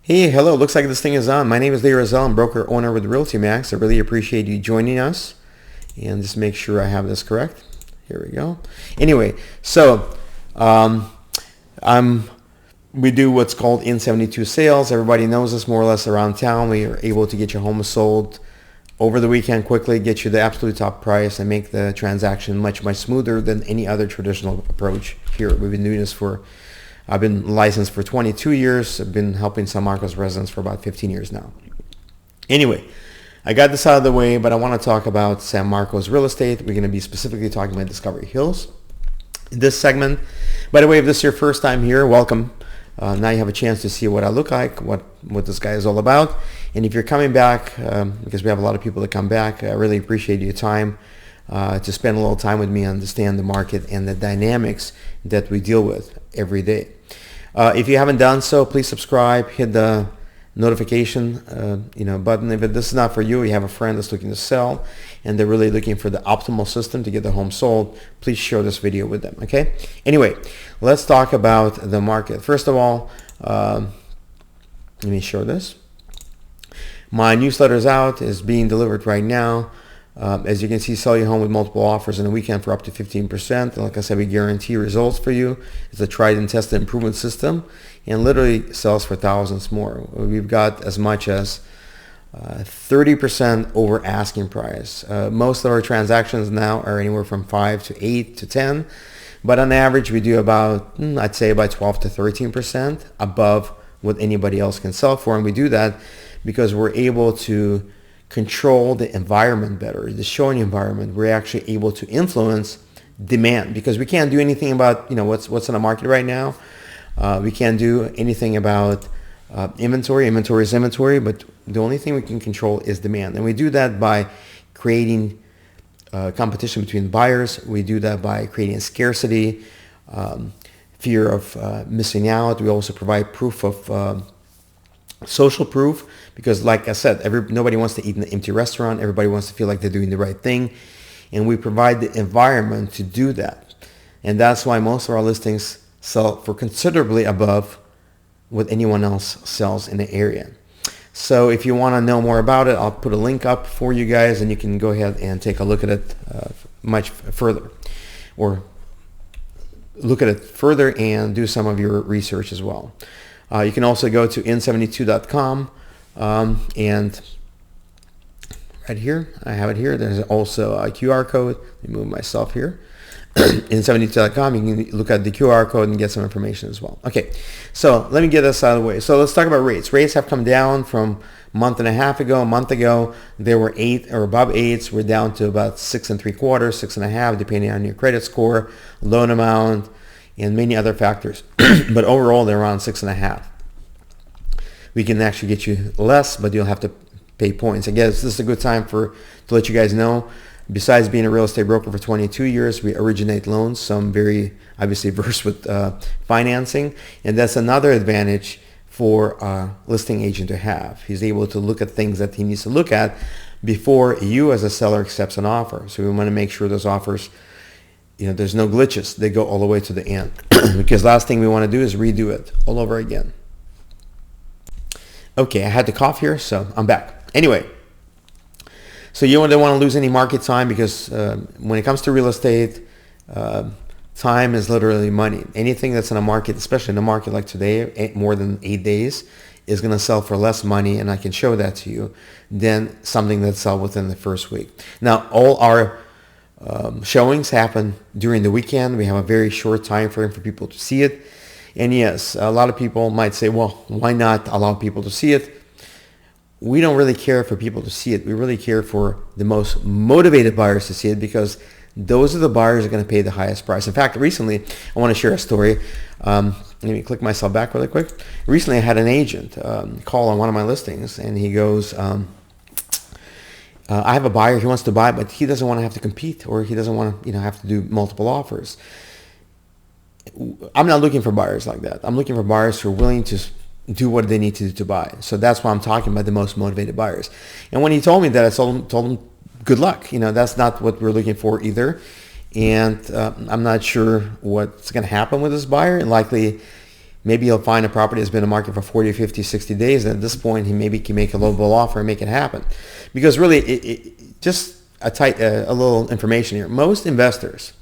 Hey, hello. Looks like this thing is on. My name is Orzhel. I'm broker owner with Realty Max. I really appreciate you joining us. And just make sure I have this correct. Here we go. Anyway, so we do what's called N72 sales. Everybody knows us more or less around town. We are able to get your home sold over the weekend quickly, get you the absolute top price, and make the transaction much smoother than any other traditional approach here. We've been doing this I've been licensed for 22 years. I've been helping San Marcos residents for about 15 years now. Anyway, I got this out of the way, but I want to talk about San Marcos real estate. We're going to be specifically talking about Discovery Hills in this segment. By the way, if this is your first time here, welcome. Now you have a chance to see what I look like, what this guy is all about. And if you're coming back, because we have a lot of people that come back, I really appreciate your time to spend a little time with me, understand the market and the dynamics that we deal with every day. If you haven't done so, please subscribe, hit the notification button. If this is not for you, you have a friend that's looking to sell and they're really looking for the optimal system to get their home sold, please share this video with them, okay? Anyway, let's talk about the market. First of all, let me show this. My newsletter is out, is being delivered right now. As you can see, sell your home with multiple offers in a weekend for up to 15%. Like I said, we guarantee results for you. It's a tried and tested improvement system and literally sells for thousands more. We've got as much as 30% over asking price. Most of our transactions now are anywhere from 5 to 8 to 10, but on average we do about, I'd say about 12 to 13% above what anybody else can sell for. And we do that because we're able to control the environment better, the showing environment. We're actually able to influence demand because we can't do anything about what's in the market right now. We can't do anything about inventory. Inventory is inventory, but the only thing we can control is demand, and we do that by creating competition between buyers. We do that by creating scarcity, fear of missing out. We also provide proof of social proof, because like I said, nobody wants to eat in an empty restaurant. Everybody wants to feel like they're doing the right thing, and we provide the environment to do that. And that's why most of our listings sell for considerably above what anyone else sells in the area. So if you want to know more about it, I'll put a link up for you guys and you can go ahead and take a look at it much further, or look at it further and do some of your research as well. You can also go to n72.com and right here, I have it here. There's also a QR code. Let me move myself here. n72.com, you can look at the QR code and get some information as well. Okay, so let me get this out of the way. So let's talk about rates. Rates have come down from a month ago. They were 8 or above 8s. We're down to about 6 3/4, 6.5, depending on your credit score, loan amount, and many other factors. But overall, they're around 6.5. We can actually get you less, but you'll have to pay points. I guess this is a good time to let you guys know, besides being a real estate broker for 22 years, we originate loans. So I'm very obviously versed with financing, and that's another advantage for a listing agent to have. He's able to look at things that he needs to look at before you as a seller accepts an offer. So we want to make sure those offers, there's no glitches. They go all the way to the end. Because last thing we want to do is redo it all over again. Okay, I had to cough here, so I'm back. Anyway, so you don't want to lose any market time, because when it comes to real estate, time is literally money. Anything that's in a market, especially in a market like today, more than 8 days, is going to sell for less money, and I can show that to you, than something that sells within the first week. Now, all our showings happen during the weekend. We have a very short time frame for people to see it. And yes, a lot of people might say, well, why not allow people to see it? We don't really care for people to see it. We really care for the most motivated buyers to see it, because those are the buyers that are going to pay the highest price. In fact, recently, I want to share a story. Let me click myself back really quick. Recently, I had an agent call on one of my listings, and he goes, I have a buyer, he wants to buy, but he doesn't want to have to compete, or he doesn't want to have to do multiple offers. I'm not looking for buyers like that. I'm looking for buyers who are willing to do what they need to do to buy. So that's why I'm talking about the most motivated buyers. And when he told me that, I told him good luck. That's not what we're looking for either. And I'm not sure what's going to happen with this buyer. And likely maybe he'll find a property that's been in the market for 40, 50, 60 days. And at this point, he maybe can make a low ball offer and make it happen. Because really, just a little information here. Most investors,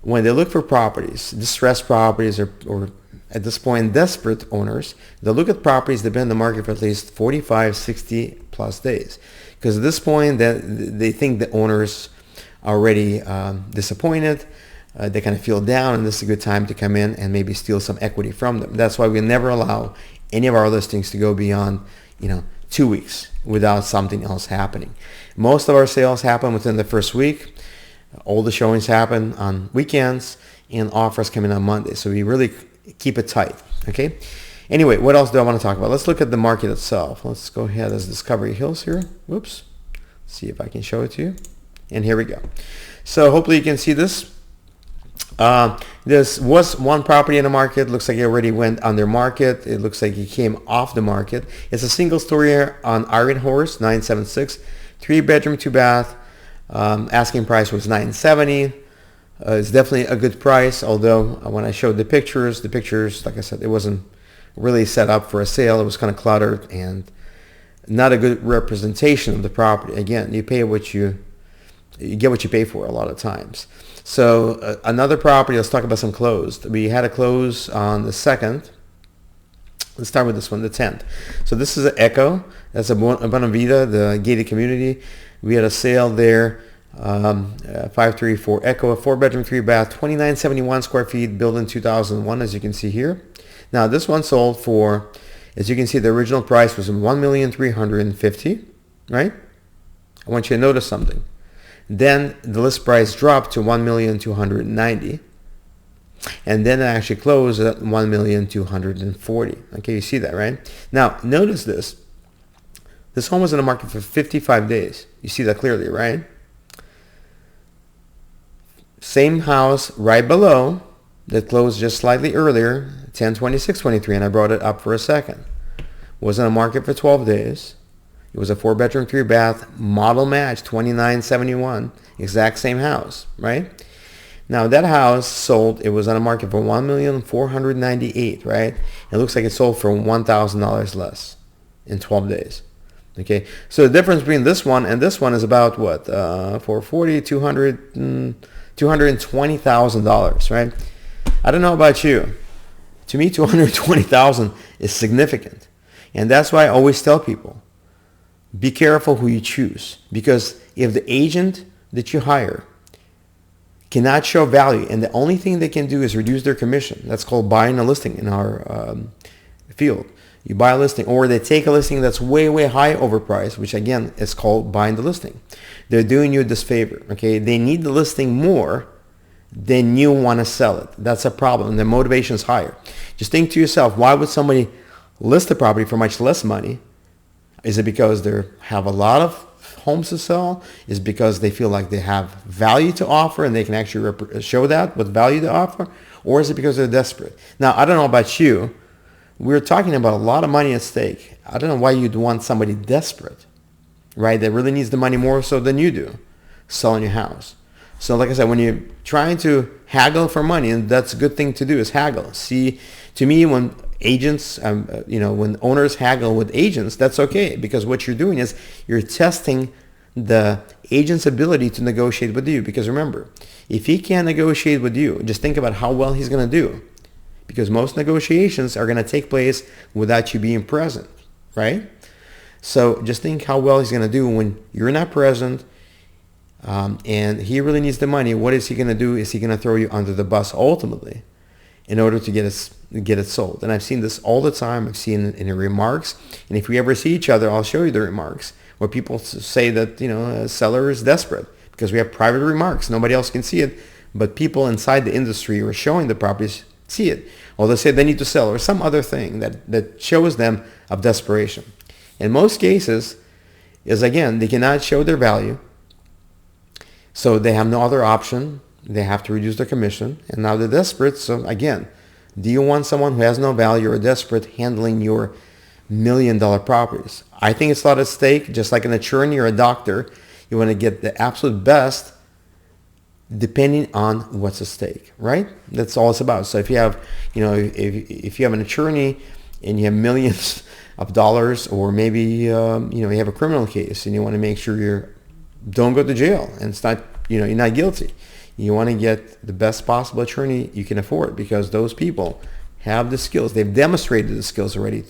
when they look for properties, distressed properties, or at this point, desperate owners, they'll look at properties that have been in the market for at least 45, 60 plus days. Because at this point, they think the owners are already disappointed. They kind of feel down, and this is a good time to come in and maybe steal some equity from them. That's why we never allow any of our listings to go beyond, 2 weeks without something else happening. Most of our sales happen within the first week. All the showings happen on weekends, and offers come in on Monday. So we really keep it tight, okay? Anyway, what else do I want to talk about? Let's look at the market itself. Let's go ahead as Discovery Hills here. Whoops. See if I can show it to you. And here we go. So hopefully you can see this. This was one property in the market. Looks like it already went under market. It looks like it came off the market. It's a single story on Iron Horse, 976, 3-bedroom, 2-bath. Asking price was $970. It's definitely a good price, although when I showed the pictures, like I said, it wasn't really set up for a sale. It was kind of cluttered and not a good representation of the property. Again, you get what you pay for a lot of times. So another property, let's talk about some closed. We had a close on the 2nd. Let's start with this one, the 10th. So this is an Echo. That's a Blvd, the gated community. We had a sale there, 534 Echo, a 4-bedroom, 3-bath, 2971 square feet, built in 2001, as you can see here. Now this one sold for, as you can see, the original price was $1,350,000, right? I want you to notice something. Then the list price dropped to $1,290,000, and then it actually closed at $1,240,000. Okay, you see that, right? Now notice this. This home was in the market for 55 days. You see that clearly, right? Same house right below that closed just slightly earlier, 10/26/23, and I brought it up for a second. Was in the market for 12 days. It was a 4-bedroom, 3-bath, model match, 2971, exact same house, right? Now that house sold, it was on the market for $1,498,000, right? It looks like it sold for $1,000 less in 12 days. Okay, so the difference between this one and this one is about what? $440,000, $220,000, right? I don't know about you. To me, $220,000 is significant. And that's why I always tell people, be careful who you choose. Because if the agent that you hire cannot show value, and the only thing they can do is reduce their commission, that's called buying a listing in our field. You buy a listing, or they take a listing that's way, way high overpriced, which again is called buying the listing. They're doing you a disfavor, okay? They need the listing more than you want to sell it. That's a problem. Their motivation is higher. Just think to yourself, why would somebody list the property for much less money? Is it because they have a lot of homes to sell? Is it because they feel like they have value to offer and they can actually show that with value to offer? Or is it because they're desperate? Now, I don't know about you. We're talking about a lot of money at stake. I don't know why you'd want somebody desperate, right? That really needs the money more so than you do, selling your house. So like I said, when you're trying to haggle for money, and that's a good thing to do, is haggle. See, to me, when agents, when owners haggle with agents, that's okay, because what you're doing is you're testing the agent's ability to negotiate with you. Because remember, if he can't negotiate with you, just think about how well he's going to do. Because most negotiations are going to take place without you being present, right? So just think how well he's going to do when you're not present, and he really needs the money. What is he going to do? Is he going to throw you under the bus ultimately in order to get it sold? And I've seen this all the time. I've seen it in the remarks. And if we ever see each other, I'll show you the remarks where people say that, a seller is desperate, because we have private remarks. Nobody else can see it, but people inside the industry who are showing the properties see it. Or they say they need to sell, or some other thing that shows them of desperation. In most cases, is again, they cannot show their value, so they have no other option. They have to reduce their commission, and now they're desperate. So again, do you want someone who has no value or desperate handling your $1 million properties? I think it's a lot at stake. Just like an attorney or a doctor, you want to get the absolute best depending on what's at stake, right? That's all it's about. So if you have, if you have an attorney and you have millions of dollars, or maybe you have a criminal case and you want to make sure don't go to jail and it's not, you're not guilty. You want to get the best possible attorney you can afford, because those people have the skills. They've demonstrated the skills already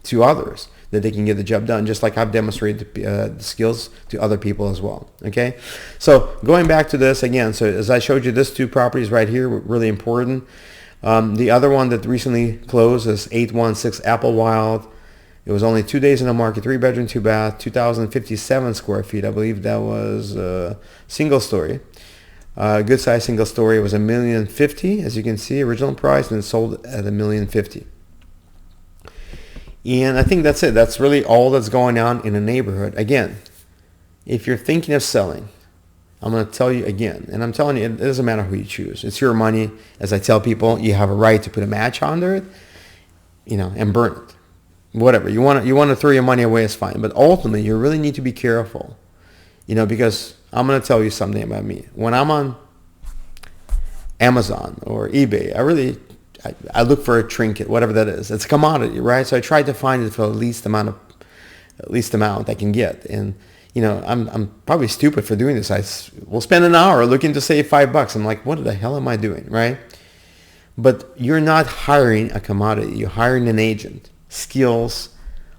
to others that they can get the job done, just like I've demonstrated the skills to other people as well. Okay, so going back to this again, so as I showed you, these two properties right here were really important. The other one that recently closed is 816 Applewild. It was only 2 days in the market, 3-bedroom, 2-bath, 2,057 square feet. I believe that was a single story. Good size single story. It was $1,050,000, as you can see, original price, and it sold at $1,050,000. And I think that's it. That's really all that's going on in the neighborhood. Again, if you're thinking of selling, I'm going to tell you again, and I'm telling you, it doesn't matter who you choose. It's your money. As I tell people, you have a right to put a match under it, and burn it. Whatever. You want to throw your money away, is fine. But ultimately, you really need to be careful, because I'm going to tell you something about me. When I'm on Amazon or eBay, I look for a trinket, whatever that is. It's a commodity, right? So I try to find it for the least amount I can get. And I'm probably stupid for doing this. I will spend an hour looking to save $5. I'm like, what the hell am I doing, right? But you're not hiring a commodity. You're hiring an agent. Skills,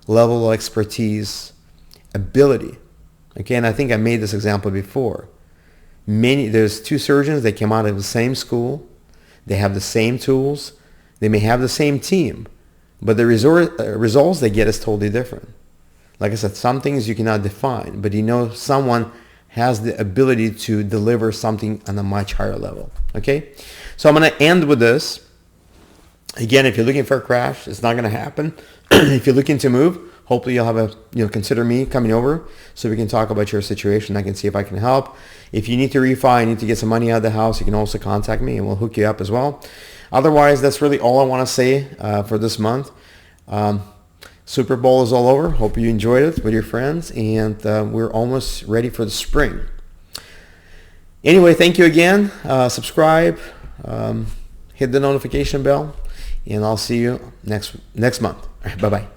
level of expertise, ability. Okay, and I think I made this example before. There's two surgeons. They came out of the same school. They have the same tools. They may have the same team, but the results they get is totally different. Like I said, some things you cannot define, but someone has the ability to deliver something on a much higher level. Okay, so I'm going to end with this. Again, if you're looking for a crash, it's not going to happen. If you're looking to move, hopefully you'll have consider me coming over so we can talk about your situation. I can see if I can help. If you need to refi, you need to get some money out of the house, you can also contact me and we'll hook you up as well. Otherwise, that's really all I want to say for this month. Super Bowl is all over. Hope you enjoyed it with your friends, and we're almost ready for the spring. Anyway, thank you again. Subscribe, hit the notification bell, and I'll see you next month. All right, bye-bye.